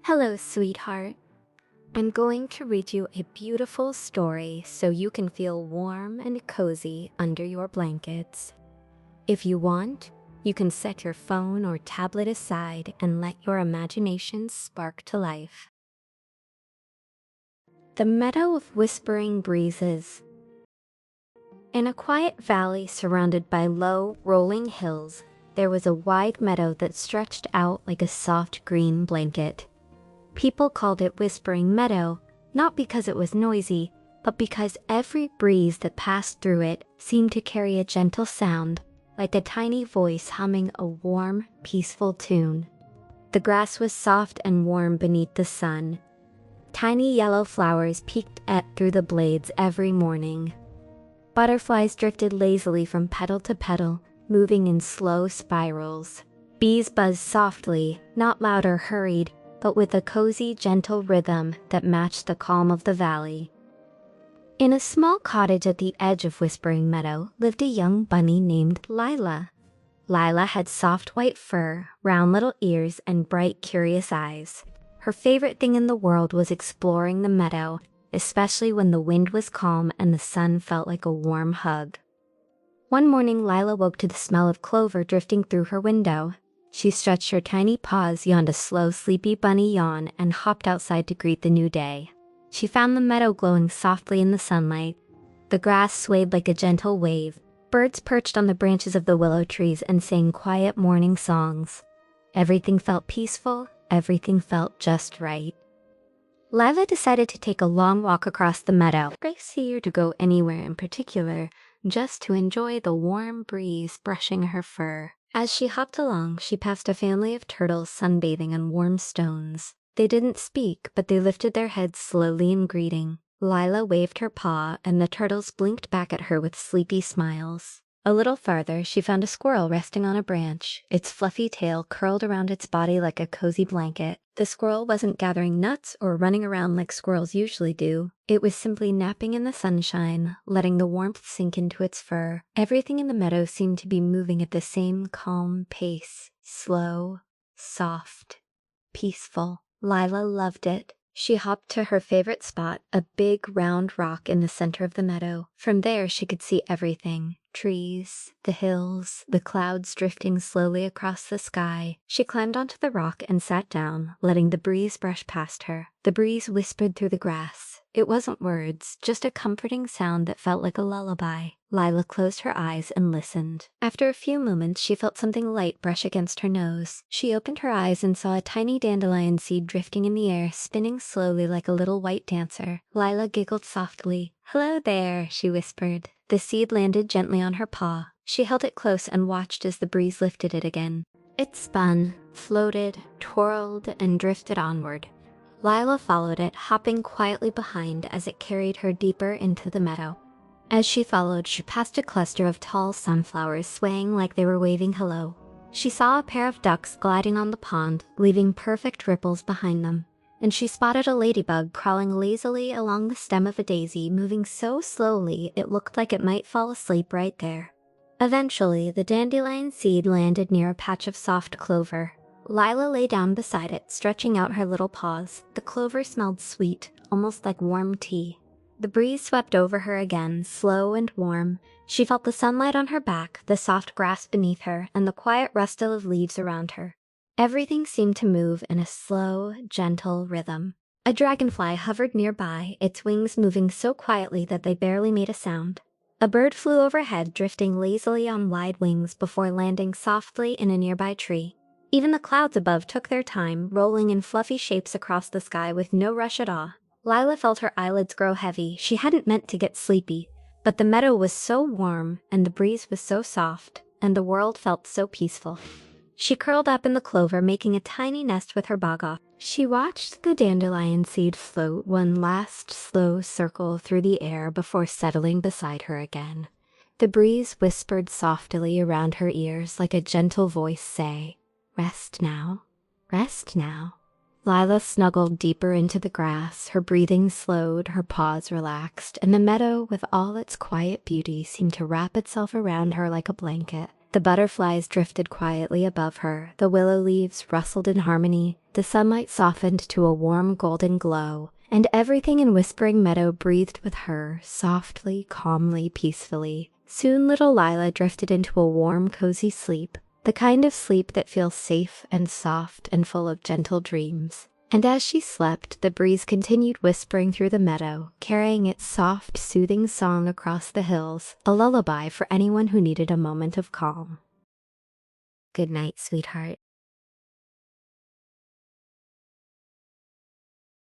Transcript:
Hello, sweetheart. I'm going to read you a beautiful story so you can feel warm and cozy under your blankets. If you want, you can set your phone or tablet aside and let your imagination spark to life. The Meadow of Whispering Breezes. In a quiet valley surrounded by low, rolling hills, there was a wide meadow that stretched out like a soft green blanket. People called it Whispering Meadow, not because it was noisy, but because every breeze that passed through it seemed to carry a gentle sound, like a tiny voice humming a warm, peaceful tune. The grass was soft and warm beneath the sun. Tiny yellow flowers peeked at through the blades every morning. Butterflies drifted lazily from petal to petal, moving in slow spirals. Bees buzzed softly, not loud or hurried, but with a cozy, gentle rhythm that matched the calm of the valley. In a small cottage at the edge of Whispering Meadow lived a young bunny named Lila. Lila had soft white fur, round little ears, and bright, curious eyes. Her favorite thing in the world was exploring the meadow, especially when the wind was calm and the sun felt like a warm hug. One morning, Lila woke to the smell of clover drifting through her window. She stretched her tiny paws, yawned a slow, sleepy bunny yawn, and hopped outside to greet the new day. She found the meadow glowing softly in the sunlight. The grass swayed like a gentle wave. Birds perched on the branches of the willow trees and sang quiet morning songs. Everything felt peaceful. Everything felt just right. Lila decided to take a long walk across the meadow. Easier to go anywhere in particular, just to enjoy the warm breeze brushing her fur. As she hopped along, she passed a family of turtles sunbathing on warm stones. They didn't speak, but they lifted their heads slowly in greeting. Lila waved her paw, and the turtles blinked back at her with sleepy smiles. A little farther, she found a squirrel resting on a branch, its fluffy tail curled around its body like a cozy blanket. The squirrel wasn't gathering nuts or running around like squirrels usually do. It was simply napping in the sunshine, letting the warmth sink into its fur. Everything in the meadow seemed to be moving at the same calm pace. Slow, soft, peaceful. Lila loved it. She hopped to her favorite spot, a big round rock in the center of the meadow. From there, she could see everything. Trees, the hills, the clouds drifting slowly across the sky. She climbed onto the rock and sat down, letting the breeze brush past her. The breeze whispered through the grass. It wasn't words, just a comforting sound that felt like a lullaby. Lila closed her eyes and listened. After a few moments, she felt something light brush against her nose. She opened her eyes and saw a tiny dandelion seed drifting in the air, spinning slowly like a little white dancer. Lila giggled softly. "Hello there," she whispered. The seed landed gently on her paw. She held it close and watched as the breeze lifted it again. It spun, floated, twirled, and drifted onward. Lila followed it, hopping quietly behind as it carried her deeper into the meadow. As she followed, she passed a cluster of tall sunflowers swaying like they were waving hello. She saw a pair of ducks gliding on the pond, leaving perfect ripples behind them. And she spotted a ladybug crawling lazily along the stem of a daisy, moving so slowly it looked like it might fall asleep right there. Eventually, the dandelion seed landed near a patch of soft clover. Lila lay down beside it, stretching out her little paws. The clover smelled sweet, almost like warm tea. The breeze swept over her again, slow and warm. She felt the sunlight on her back, the soft grass beneath her, and the quiet rustle of leaves around her. Everything seemed to move in a slow, gentle rhythm. A dragonfly hovered nearby, its wings moving so quietly that they barely made a sound. A bird flew overhead, drifting lazily on wide wings before landing softly in a nearby tree. Even the clouds above took their time, rolling in fluffy shapes across the sky with no rush at all. Lila felt her eyelids grow heavy. She hadn't meant to get sleepy, but the meadow was so warm, and the breeze was so soft, and the world felt so peaceful. She curled up in the clover, making a tiny nest with her bog-off. She watched the dandelion seed float one last slow circle through the air before settling beside her again. The breeze whispered softly around her ears like a gentle voice say, "Rest now, rest now." Lila snuggled deeper into the grass, her breathing slowed, her paws relaxed, and the meadow with all its quiet beauty seemed to wrap itself around her like a blanket. The butterflies drifted quietly above her, the willow leaves rustled in harmony, the sunlight softened to a warm golden glow, and everything in Whispering Meadow breathed with her, softly, calmly, peacefully. Soon little Lila drifted into a warm, cozy sleep, the kind of sleep that feels safe and soft and full of gentle dreams. And as she slept, the breeze continued whispering through the meadow, carrying its soft, soothing song across the hills, a lullaby for anyone who needed a moment of calm. Good night, sweetheart.